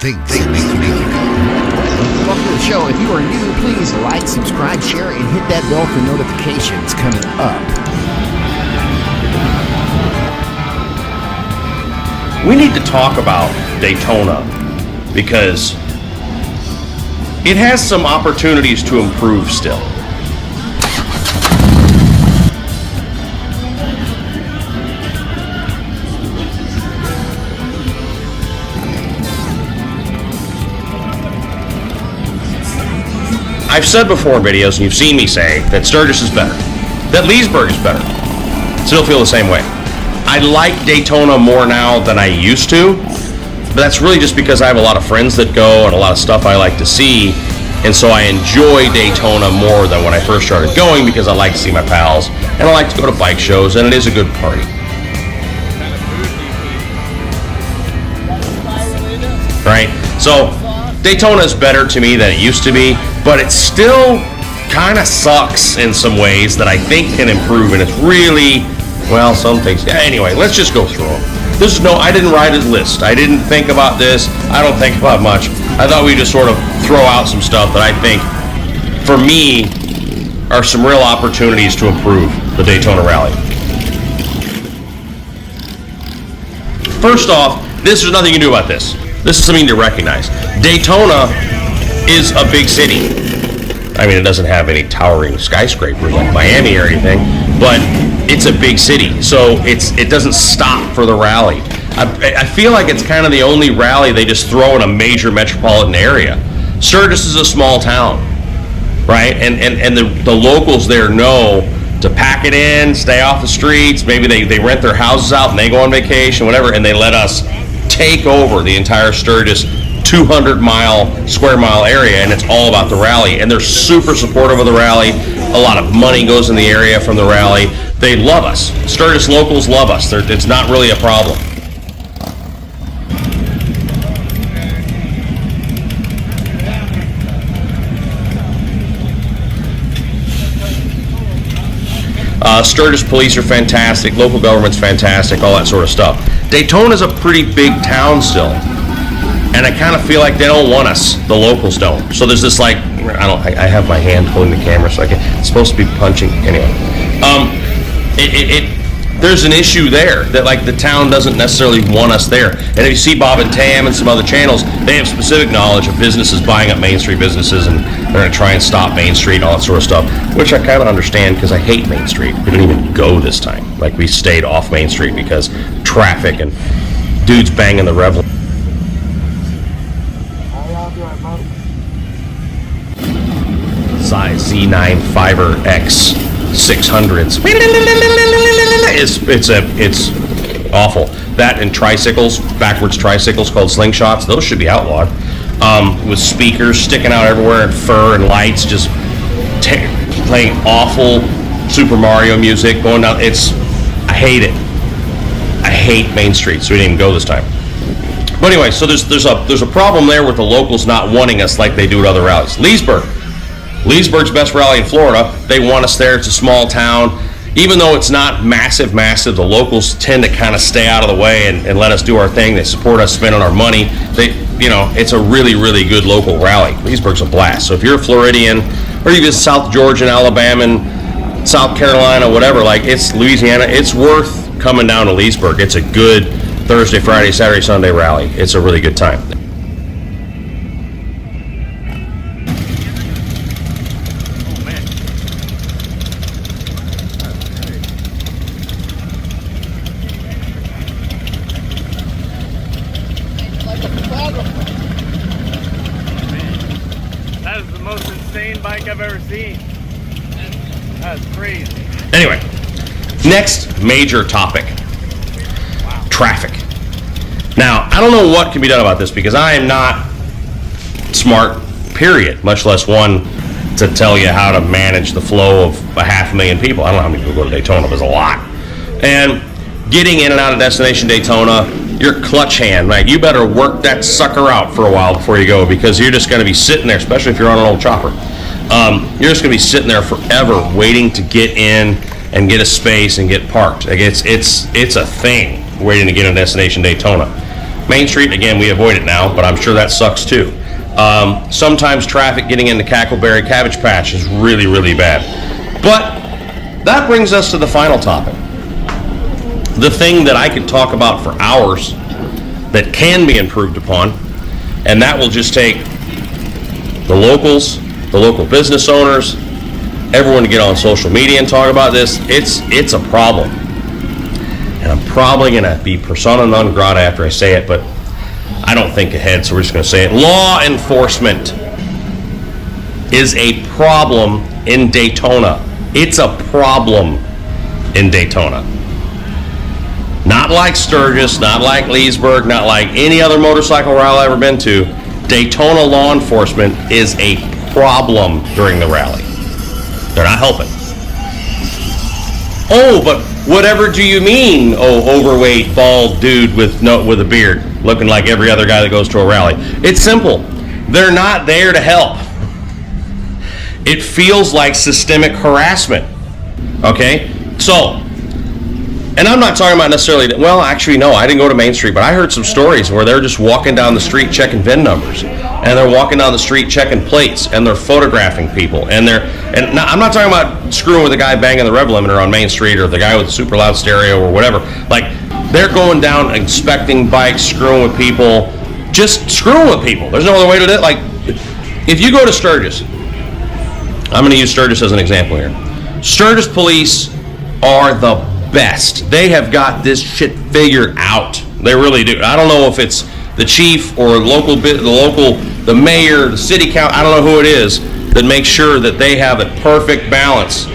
things that make you go. Welcome to the show. If you are new, please like, subscribe, share, and hit that bell for notifications coming up. We need to talk about Daytona because it has some opportunities to improve still. I've said before in videos, and you've seen me say, that Sturgis is better, that Leesburg is better. Still feel the same way. I like Daytona more now than I used to, but that's really just because I have a lot of friends that go and a lot of stuff I like to see, and so I enjoy Daytona more than when I first started going because I like to see my pals, and I like to go to bike shows, and it is a good party. Right? So, Daytona is better to me than it used to be, but it still kind of sucks in some ways that I think can improve, and it's really, well, some things. Yeah, anyway, let's just go through them. I didn't write a list. I didn't think about this. I don't think about much. I thought we'd just sort of throw out some stuff that I think, for me, are some real opportunities to improve the Daytona Rally. First off, there's nothing you can do about this. This is something to recognize. Daytona is a big city. I mean, it doesn't have any towering skyscrapers like Miami or anything, but it's a big city, so it doesn't stop for the rally. I feel like it's kind of the only rally they just throw in a major metropolitan area. Sturgis is a small town, right? And the locals there know to pack it in, stay off the streets. Maybe they rent their houses out and they go on vacation, whatever, and they let us take over the entire Sturgis 200 square mile area, and it's all about the rally, and they're super supportive of the rally. A lot of money goes in the area from the rally. They love us. Sturgis locals love us. It's not really a problem. Sturgis police are fantastic, local government's fantastic, all that sort of stuff. Daytona's a pretty big town still, and I kind of feel like they don't want us, the locals don't. So there's this, like, I have my hand holding the camera, so it's supposed to be punching, anyway. There's an issue there that, like, the town doesn't necessarily want us there. And if you see Bob and Tam and some other channels, they have specific knowledge of businesses buying up Main Street businesses, and they're going to try and stop Main Street and all that sort of stuff, which I kind of understand because I hate Main Street. We didn't even go this time. Like, we stayed off Main Street because traffic and dudes banging the Revel. Size Z9 Fiber X 600s. It's awful. That and tricycles, backwards tricycles called slingshots, those should be outlawed. With speakers sticking out everywhere and fur and lights, just playing awful Super Mario music going down. I hate it. I hate Main Street, so we didn't even go this time. But anyway, so there's a problem there with the locals not wanting us like they do at other rallies. Leesburg's best rally in Florida. They want us there. It's a small town. Even though it's not massive, the locals tend to kind of stay out of the way and let us do our thing. They support us spending our money. It's a really, really good local rally. Leesburg's a blast. So if you're a Floridian, or even South Georgia and Alabama and South Carolina, whatever, like it's Louisiana, it's worth coming down to Leesburg. It's a good Thursday, Friday, Saturday, Sunday rally. It's a really good time. That is the most insane bike I've ever seen. That's crazy. Anyway, next major topic. Wow. Traffic. Now, I don't know what can be done about this because I am not smart, period, much less one to tell you how to manage the flow of 500,000 people. I don't know how many people go to Daytona, but there's a lot. And getting in and out of Destination Daytona, your clutch hand, right? You better work that sucker out for a while before you go, because you're just going to be sitting there, especially if you're on an old chopper. You're just going to be sitting there forever waiting to get in and get a space and get parked. Like it's a thing waiting to get in Destination Daytona. Main Street, again, we avoid it now, but I'm sure that sucks too. Sometimes traffic getting into Cackleberry Cabbage Patch is really, really bad. But that brings us to the final topic. The thing that I could talk about for hours that can be improved upon, and that will just take the locals, the local business owners, everyone to get on social media and talk about this. It's a problem. And I'm probably going to be persona non grata after I say it, but I don't think ahead, so we're just going to say it. Law enforcement is a problem in Daytona. It's a problem in Daytona. Not like Sturgis, not like Leesburg, not like any other motorcycle rally I've ever been to. Daytona law enforcement is a problem during the rally. They're not helping. Oh, but whatever do you mean, oh, overweight, bald dude with a beard, looking like every other guy that goes to a rally? It's simple. They're not there to help. It feels like systemic harassment. Okay? So, and I'm not talking about necessarily, well, actually, no, I didn't go to Main Street, but I heard some stories where they're just walking down the street checking VIN numbers, and they're walking down the street checking plates, and they're photographing people, and now, I'm not talking about screwing with the guy banging the rev limiter on Main Street or the guy with the super loud stereo or whatever. Like, they're going down inspecting bikes, screwing with people, just screwing with people. There's no other way to do it. Like, if you go to Sturgis, I'm going to use Sturgis as an example here. Sturgis police are the best. They have got this shit figured out. They really do. I don't know if it's the chief or the mayor, the city council, I don't know who it is that makes sure that they have a perfect balance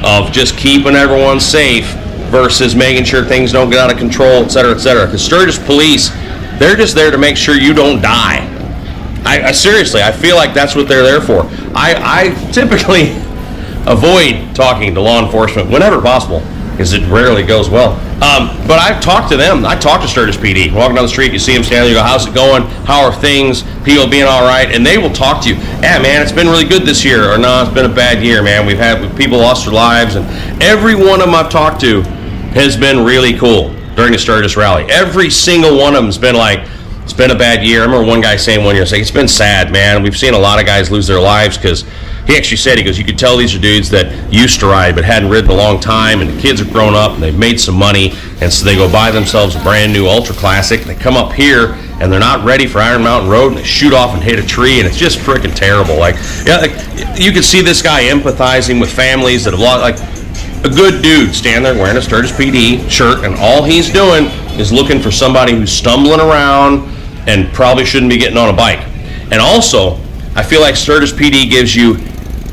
of just keeping everyone safe versus making sure things don't get out of control, et cetera, et cetera. Because Sturgis police, they're just there to make sure you don't die. I seriously, I feel like that's what they're there for. I typically avoid talking to law enforcement whenever possible, because it rarely goes well. But I've talked to them. I talked to Sturgis PD. Walking down the street, you see them standing, you go, how's it going? How are things? People being all right? And they will talk to you. Yeah, man, it's been really good this year. Or no, it's been a bad year, man. We've had people lost their lives. And every one of them I've talked to has been really cool during the Sturgis rally. Every single one of them has been like, it's been a bad year. I remember one guy saying one year, saying, it's been sad, man. We've seen a lot of guys lose their lives because he actually said, he goes, you could tell these are dudes that used to ride but hadn't ridden a long time, and the kids have grown up and they've made some money, and so they go buy themselves a brand new Ultra Classic. They come up here and they're not ready for Iron Mountain Road, and they shoot off and hit a tree, and it's just freaking terrible. Like, yeah, like, you could see this guy empathizing with families that have lost, like, a good dude standing there wearing a Sturgis PD shirt, and all he's doing is looking for somebody who's stumbling around and probably shouldn't be getting on a bike. And also, I feel like Sturgis PD gives you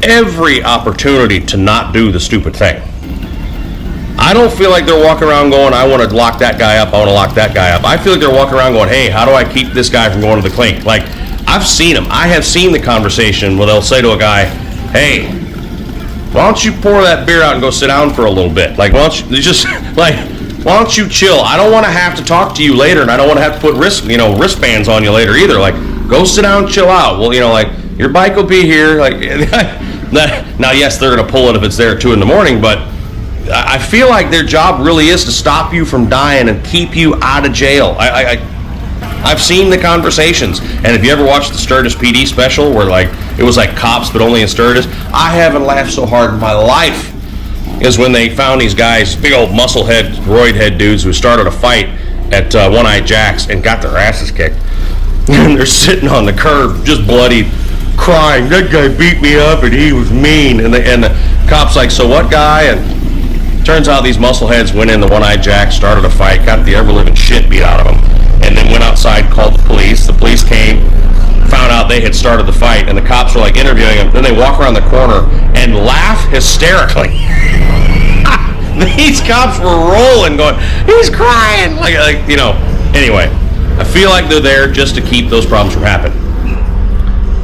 every opportunity to not do the stupid thing. I don't feel like they're walking around going, I want to lock that guy up, I want to lock that guy up. I feel like they're walking around going, hey, how do I keep this guy from going to the clink? Like, I've seen them. I have seen the conversation where they'll say to a guy, hey, why don't you pour that beer out and go sit down for a little bit? Like, why don't you just, like, why don't you chill? I don't want to have to talk to you later, and I don't want to have to put wristbands on you later either. Like, go sit down, chill out. Well, like, your bike will be here. Like, now, yes, they're going to pull it if it's there at 2 a.m, but I feel like their job really is to stop you from dying and keep you out of jail. I've seen the conversations, and if you ever watched the Sturgis PD special where, like, it was like cops but only in Sturgis, I haven't laughed so hard in my life is when they found these guys, big old musclehead, roid-head dudes who started a fight at One-Eyed Jack's and got their asses kicked. And they're sitting on the curb, just bloody, crying, that guy beat me up and he was mean. And the cop's like, so what, guy? And turns out these muscleheads went in the One-Eyed Jack, started a fight, got the ever-living shit beat out of them, and then went outside, called the police. The police came, found out they had started the fight, and the cops were like interviewing them. Then they walk around the corner and laugh hysterically. These cops were rolling, going, he's crying, like Anyway, I feel like they're there just to keep those problems from happening.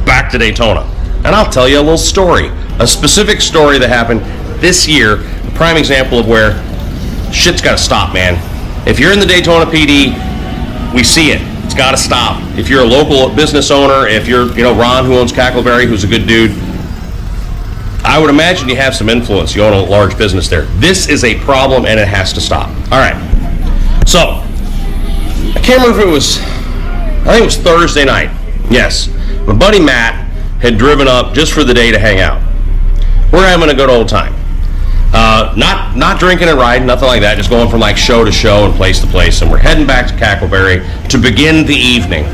Back to Daytona, and I'll tell you a little story, a specific story that happened this year, a prime example of where shit's got to stop, man. If you're in the Daytona PD, we see it. It's got to stop. If you're a local business owner, if you're, Ron who owns Cackleberry, who's a good dude, I would imagine you have some influence. You own a large business there. This is a problem, and it has to stop. All right. So, I can't remember if it was I think it was Thursday night. Yes. My buddy Matt had driven up just for the day to hang out. We're having a good old time. Not drinking and riding, nothing like that, just going from like show to show and place to place. And we're heading back to Cackleberry to begin the evening.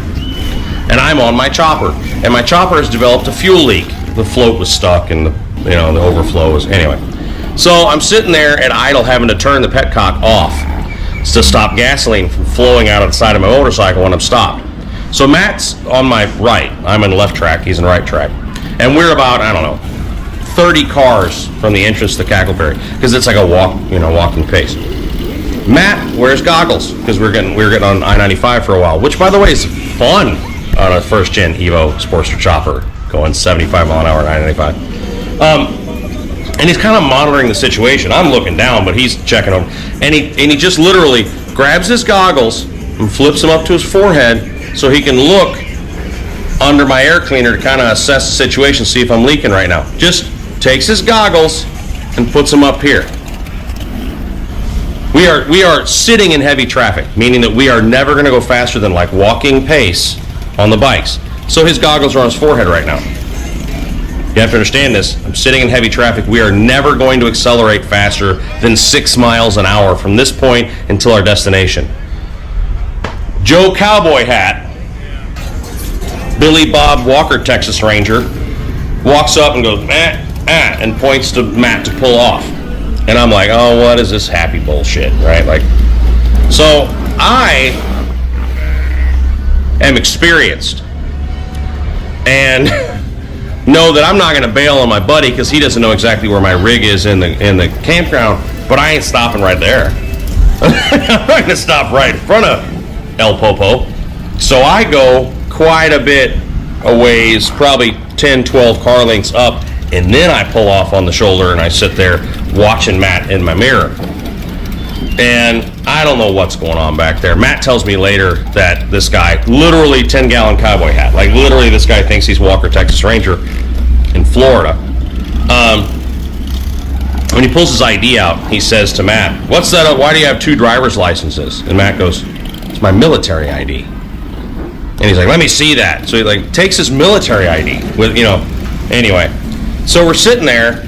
And I'm on my chopper. And my chopper has developed a fuel leak. The float was stuck and the overflow was, anyway. So I'm sitting there at idle having to turn the petcock off to stop gasoline from flowing out of the side of my motorcycle when I'm stopped. So Matt's on my right. I'm in the left track. He's in the right track. And we're about, 30 cars from the entrance to Cackleberry because it's like a walking pace. Matt wears goggles because we were getting on I-95 for a while, which by the way is fun on a first gen Evo Sportster chopper going 75 mile an hour on I-95. And he's kind of monitoring the situation. I'm looking down, but he's checking over, and he just literally grabs his goggles and flips them up to his forehead so he can look under my air cleaner to kind of assess the situation, see if I'm leaking right now. Just takes his goggles and puts them up here. We are sitting in heavy traffic, meaning that we are never going to go faster than like walking pace on the bikes. So his goggles are on his forehead right now. You have to understand this. I'm sitting in heavy traffic. We are never going to accelerate faster than 6 miles an hour from this point until our destination. Joe Cowboy Hat, Billy Bob Walker Texas Ranger, walks up and goes, and points to Matt to pull off. And I'm like, oh, what is this happy bullshit, right? Like, so I am experienced and know that I'm not going to bail on my buddy because he doesn't know exactly where my rig is in the campground, but I ain't stopping right there. I'm not going to stop right in front of El Popo. So I go quite a bit a ways, probably 10, 12 car lengths up, and then I pull off on the shoulder and I sit there watching Matt in my mirror. And I don't know what's going on back there. Matt tells me later that this guy, literally 10-gallon cowboy hat, like literally this guy thinks he's Walker Texas Ranger in Florida. When he pulls his ID out, he says to Matt, what's that, why do you have 2 driver's licenses? And Matt goes, it's my military ID. And he's like, let me see that. So he like takes his military ID with, anyway. So we're sitting there,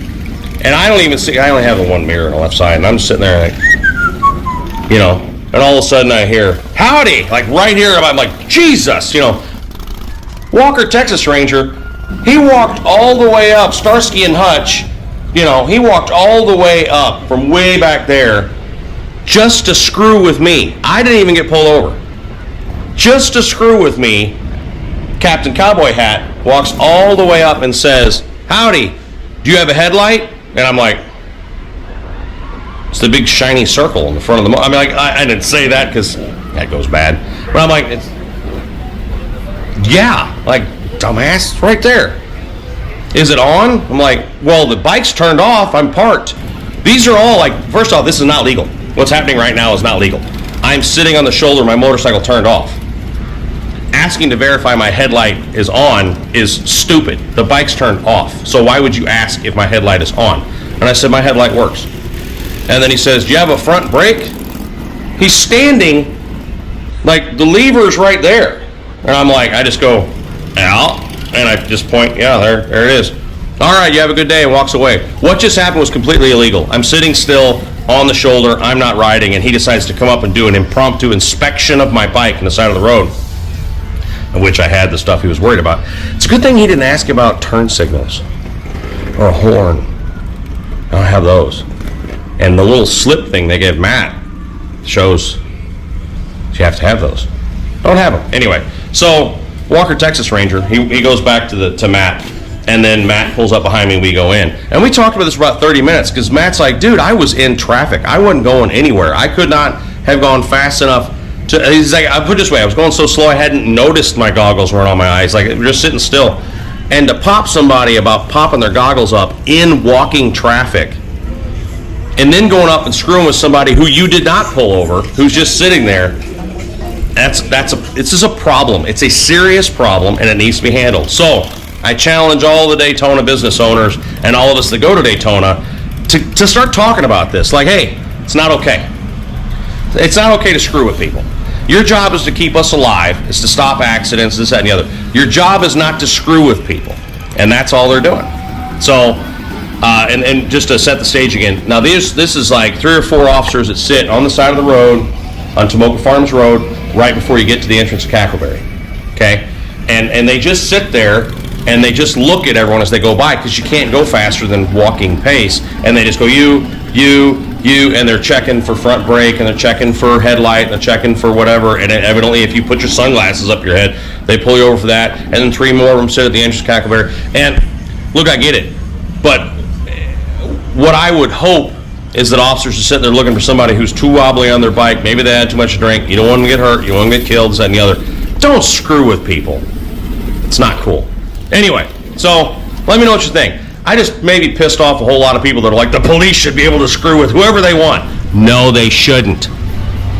and I don't even see, I only have the one mirror on the left side, and I'm sitting there like, and all of a sudden I hear, howdy, like right here, I'm like, Jesus, Walker Texas Ranger, he walked all the way up, Starsky and Hutch, he walked all the way up from way back there just to screw with me. I didn't even get pulled over. Just to screw with me, Captain Cowboy Hat walks all the way up and says, howdy, do you have a headlight? And I'm like, it's the big shiny circle in the front of the motor. I mean, like, I didn't say that because that goes bad. But I'm like, yeah, like, dumbass, it's right there. Is it on? I'm like, well, the bike's turned off. I'm parked. These are all like, first off, this is not legal. What's happening right now is not legal. I'm sitting on the shoulder, my motorcycle turned off. Asking to verify my headlight is on is stupid. The bike's turned off. So why would you ask if my headlight is on? And I said, my headlight works. And then he says, do you have a front brake? He's standing, like the lever's right there. And I'm like, I just go, out. And I just point, yeah, there it is. All right, you have a good day, and walks away. What just happened was completely illegal. I'm sitting still on the shoulder, I'm not riding, and he decides to come up and do an impromptu inspection of my bike on the side of the road, in which I had the stuff he was worried about. It's a good thing he didn't ask about turn signals or a horn. I don't have those. And the little slip thing they gave Matt shows you have to have those. Don't have them. Anyway, so Walker Texas Ranger, he goes back to Matt, and then Matt pulls up behind me and we go in. And we talked about this for about 30 minutes because Matt's like, dude, I was in traffic. I wasn't going anywhere. I could not have gone fast enough to, he's like, I put it this way, I was going so slow I hadn't noticed my goggles weren't on my eyes. Like, we're just sitting still. And to pop somebody about popping their goggles up in walking traffic and then going up and screwing with somebody who you did not pull over, who's just sitting there, this is a problem. It's a serious problem, and it needs to be handled. So I challenge all the Daytona business owners and all of us that go to Daytona to start talking about this. Like, hey, it's not okay. It's not okay to screw with people. Your job is to keep us alive. It's to stop accidents, this, that, and the other. Your job is not to screw with people, and that's all they're doing. So, and just to set the stage again. Now, this is like 3 or 4 officers that sit on the side of the road on Tomoka Farms Road right before you get to the entrance of Cackleberry. Okay, and they just sit there and they just look at everyone as they go by, because you can't go faster than walking pace, and they just go you, and they're checking for front brake, and they're checking for headlight, and they're checking for whatever, and evidently if you put your sunglasses up your head, they pull you over for that, and then 3 more of them sit at the entrance of Cackleberry. And look, I get it, but what I would hope is that officers are sitting there looking for somebody who's too wobbly on their bike, maybe they had too much to drink, you don't want them to get hurt, you don't want them to get killed, this, that, and the other. Don't screw with people. It's not cool. Anyway, so let me know what you think. I just maybe pissed off a whole lot of people that are like, the police should be able to screw with whoever they want. No, they shouldn't.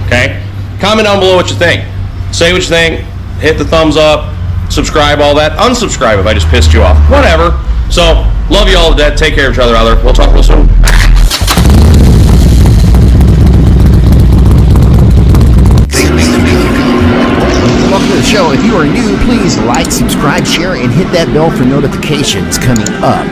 Okay? Comment down below what you think. Say what you think. Hit the thumbs up. Subscribe, all that. Unsubscribe if I just pissed you off. Whatever. So, love you all to death. Take care of each other out there. We'll talk real soon. Welcome to the show. If you are new, please like, subscribe, share, and hit that bell for notifications coming up.